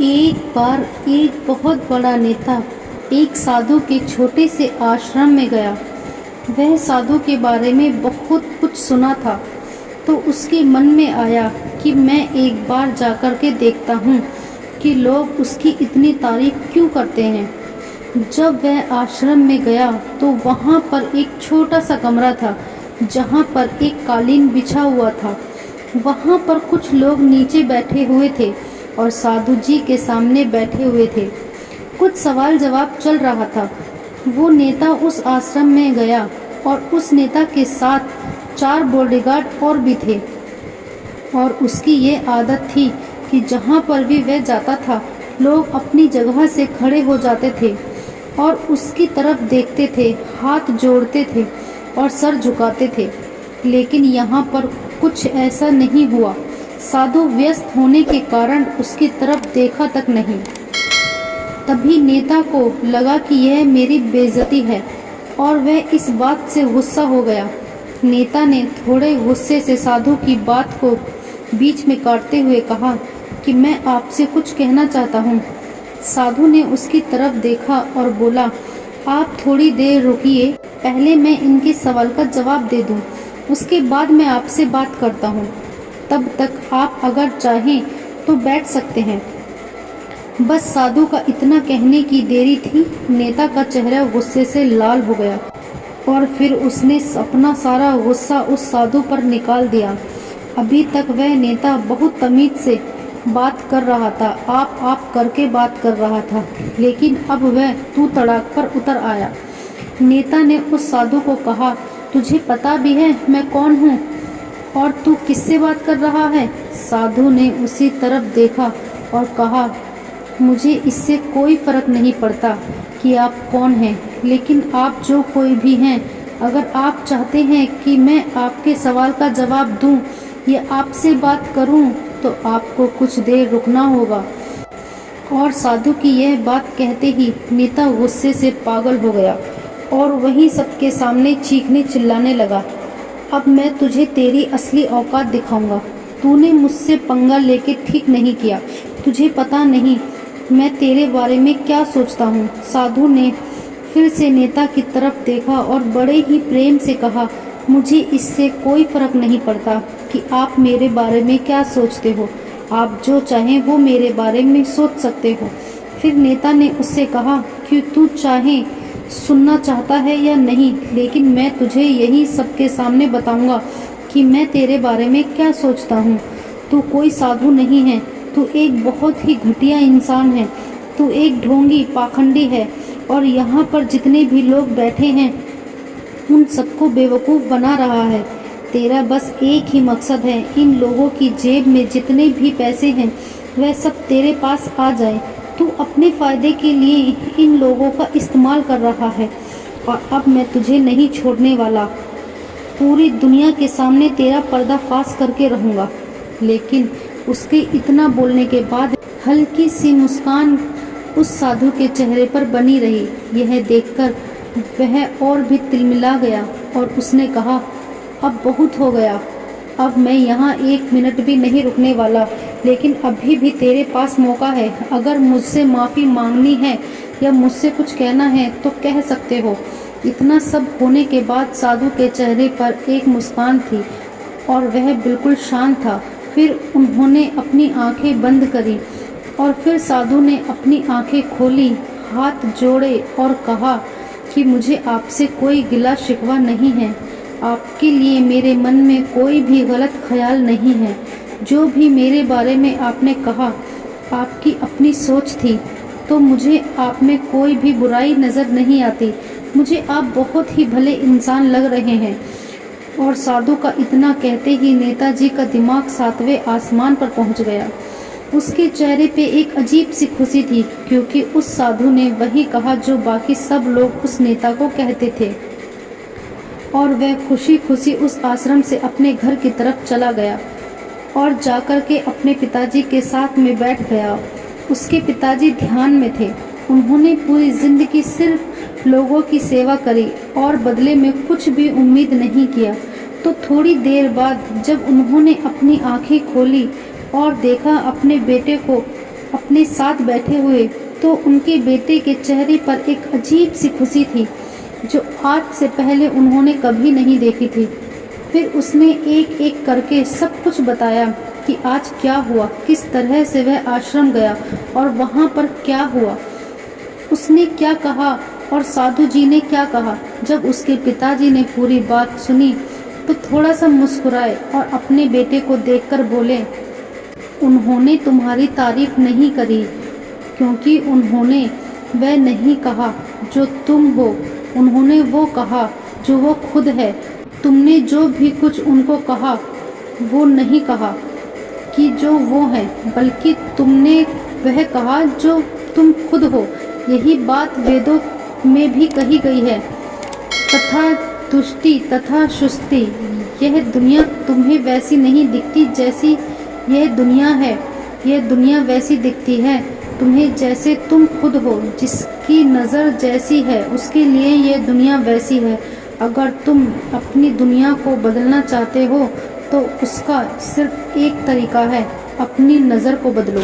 एक बार एक बहुत बड़ा नेता एक साधु के छोटे से आश्रम में गया। वह साधु के बारे में बहुत कुछ सुना था, तो उसके मन में आया कि मैं एक बार जाकर के देखता हूँ कि लोग उसकी इतनी तारीफ क्यों करते हैं। जब वह आश्रम में गया तो वहाँ पर एक छोटा सा कमरा था जहाँ पर एक कालीन बिछा हुआ था। वहाँ पर कुछ लोग नीचे बैठे हुए थे और साधु जी के सामने बैठे हुए थे। कुछ सवाल जवाब चल रहा था। वो नेता उस आश्रम में गया और उस नेता के साथ 4 बॉडीगार्ड और भी थे, और उसकी ये आदत थी कि जहाँ पर भी वह जाता था लोग अपनी जगह से खड़े हो जाते थे और उसकी तरफ देखते थे, हाथ जोड़ते थे और सर झुकाते थे। लेकिन यहाँ पर कुछ ऐसा नहीं हुआ। साधु व्यस्त होने के कारण उसकी तरफ देखा तक नहीं। तभी नेता को लगा कि यह मेरी बेइज्जती है और वह इस बात से गुस्सा हो गया। नेता ने थोड़े गुस्से से साधु की बात को बीच में काटते हुए कहा कि मैं आपसे कुछ कहना चाहता हूँ। साधु ने उसकी तरफ देखा और बोला, आप थोड़ी देर रुकिए, पहले मैं इनके सवाल का जवाब दे दूँ, उसके बाद मैं आपसे बात करता हूँ। तब तक आप अगर चाहें तो बैठ सकते हैं। बस साधु का इतना कहने की देरी थी, नेता का चेहरा गुस्से से लाल हो गया और फिर उसने अपना सारा गुस्सा उस साधु पर निकाल दिया। अभी तक वह नेता बहुत तमीज से बात कर रहा था, आप करके बात कर रहा था, लेकिन अब वह तू तड़ाक पर उतर आया। नेता ने उस साधु को कहा, तुझे पता भी है मैं कौन हूँ और तू किससे बात कर रहा है? साधु ने उसी तरफ देखा और कहा, मुझे इससे कोई फर्क नहीं पड़ता कि आप कौन हैं, लेकिन आप जो कोई भी हैं, अगर आप चाहते हैं कि मैं आपके सवाल का जवाब दूं या आपसे बात करूं तो आपको कुछ देर रुकना होगा। और साधु की यह बात कहते ही नेता गुस्से से पागल हो गया और वहीं सबके सामने चीखने चिल्लाने लगा, अब मैं तुझे तेरी असली औकात दिखाऊंगा। तूने मुझसे पंगा लेके ठीक नहीं किया, तुझे पता नहीं मैं तेरे बारे में क्या सोचता हूँ। साधु ने फिर से नेता की तरफ देखा और बड़े ही प्रेम से कहा, मुझे इससे कोई फर्क नहीं पड़ता कि आप मेरे बारे में क्या सोचते हो, आप जो चाहें वो मेरे बारे में सोच सकते हो। फिर नेता ने उससे कहा कि तू चाहे सुनना चाहता है या नहीं, लेकिन मैं तुझे यही सबके सामने बताऊंगा कि मैं तेरे बारे में क्या सोचता हूँ। तू कोई साधु नहीं है, तू एक बहुत ही घटिया इंसान है, तू एक ढोंगी पाखंडी है और यहाँ पर जितने भी लोग बैठे हैं उन सबको बेवकूफ़ बना रहा है। तेरा बस एक ही मकसद है, इन लोगों की जेब में जितने भी पैसे हैं वह सब तेरे पास आ जाए। तू अपने फ़ायदे के लिए इन लोगों का इस्तेमाल कर रहा है और अब मैं तुझे नहीं छोड़ने वाला। पूरी दुनिया के सामने तेरा पर्दाफाश करके रहूँगा। लेकिन उसके इतना बोलने के बाद हल्की सी मुस्कान उस साधु के चेहरे पर बनी रही। यह देखकर वह और भी तिलमिला गया और उसने कहा, अब बहुत हो गया, अब मैं यहाँ 1 मिनट भी नहीं रुकने वाला, लेकिन अभी भी तेरे पास मौका है। अगर मुझसे माफ़ी मांगनी है या मुझसे कुछ कहना है तो कह सकते हो। इतना सब होने के बाद साधु के चेहरे पर एक मुस्कान थी और वह बिल्कुल शांत था। फिर उन्होंने अपनी आंखें बंद करी और फिर साधु ने अपनी आंखें खोली, हाथ जोड़े और कहा कि मुझे आपसे कोई गिला शिकवा नहीं है, आपके लिए मेरे मन में कोई भी गलत ख्याल नहीं है। जो भी मेरे बारे में आपने कहा आपकी अपनी सोच थी, तो मुझे आप में कोई भी बुराई नज़र नहीं आती। मुझे आप बहुत ही भले इंसान लग रहे हैं। और साधु का इतना कहते ही नेताजी का दिमाग 7वें आसमान पर पहुंच गया। उसके चेहरे पे एक अजीब सी खुशी थी, क्योंकि उस साधु ने वही कहा जो बाकी सब लोग उस नेता को कहते थे। और वह खुशी खुशी उस आश्रम से अपने घर की तरफ चला गया और जाकर के अपने पिताजी के साथ में बैठ गया। उसके पिताजी ध्यान में थे। उन्होंने पूरी जिंदगी सिर्फ लोगों की सेवा करी और बदले में कुछ भी उम्मीद नहीं किया। तो थोड़ी देर बाद जब उन्होंने अपनी आंखें खोली और देखा अपने बेटे को, अपने साथ बैठे हुए तो उनके बेटे के चेहरे पर एक अजीब सी खुशी थी जो आज से पहले उन्होंने कभी नहीं देखी थी। फिर उसने एक एक करके सब कुछ बताया कि आज क्या हुआ, किस तरह से वह आश्रम गया और वहाँ पर क्या हुआ, उसने क्या कहा और साधु जी ने क्या कहा। जब उसके पिताजी ने पूरी बात सुनी तो थोड़ा सा मुस्कुराए और अपने बेटे को देखकर बोले, उन्होंने तुम्हारी तारीफ नहीं करी क्योंकि उन्होंने वह नहीं कहा जो तुम हो, उन्होंने वो कहा जो वो खुद है। तुमने जो भी कुछ उनको कहा वो नहीं कहा कि जो वो है, बल्कि तुमने वह कहा जो तुम खुद हो। यही बात वेदों में भी कही गई है, तथा तुष्टि तथा सुस्ति। यह दुनिया तुम्हें वैसी नहीं दिखती जैसी यह दुनिया है, यह दुनिया वैसी दिखती है तुम्हें जैसे तुम खुद हो। जिसकी नज़र जैसी है उसके लिए यह दुनिया वैसी है। अगर तुम अपनी दुनिया को बदलना चाहते हो तो उसका सिर्फ एक तरीका है, अपनी नज़र को बदलो।